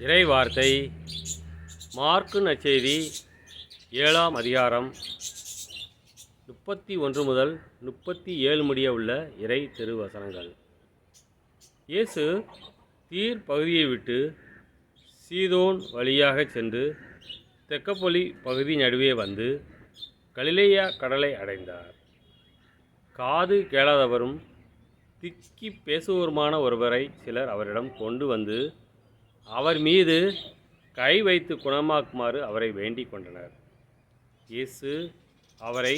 இறைவார்த்தை மார்க்கு நற்செய்தி 7ஆம் அதிகாரம் 31 முதல் 37 முடிய உள்ள இறை திருவசனங்கள். இயேசு தீர் பகுதியை விட்டு சீதோன் வழியாகச் சென்று தெக்கப்பொலி பகுதி நடுவே வந்து கலிலேயா கடலை அடைந்தார். காது கேளாதவரும் திக்கி பேசுவோருமான ஒருவரை சிலர் அவரிடம் கொண்டு வந்து அவர் மீது கை வைத்து குணமாக்குமாறு அவரை வேண்டிக் கொண்டனர். இயேசு அவரை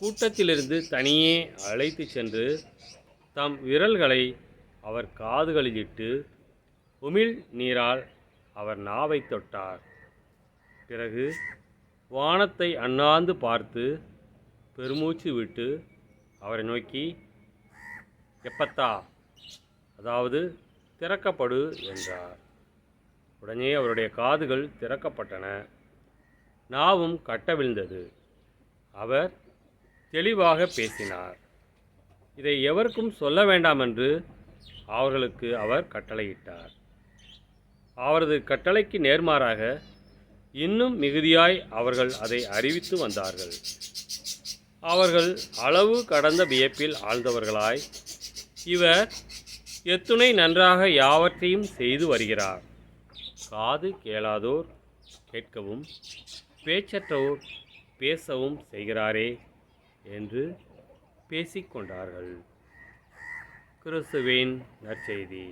கூட்டத்திலிருந்து தனியே அழைத்து சென்று தம் விரல்களை அவர் காதுகளில் இட்டு உமிழ் நீரால் அவர் நாவை தொட்டார். பிறகு வானத்தை அண்ணாந்து பார்த்து பெருமூச்சு விட்டு அவரை நோக்கி, எப்பத்தா, அதாவது திறக்கப்படு என்றார். உடனே அவருடைய காதுகள் திறக்கப்பட்டன, நாவும் கட்டவிழ்ந்தது. அவர் தெளிவாக பேசினார். இதை எவருக்கும் சொல்ல வேண்டாம் என்று அவர்களுக்கு அவர் கட்டளையிட்டார். அவரது கட்டளைக்கு நேர்மாறாக இன்னும் மிகுதியாய் அவர்கள் அதை அறிவித்து வந்தார்கள். அவர்கள் அளவு கடந்த வியப்பில் ஆழ்ந்தவர்களாய், இவர் எத்துணை நன்றாக யாவற்றையும் செய்து வருகிறார், காது கேளாதோர் கேட்கவும் பேச்சற்றோர் பேசவும் செய்கிறாரே என்று பேசிக்கொண்டார்கள். கிறிஸ்துவின் நற்செய்தி.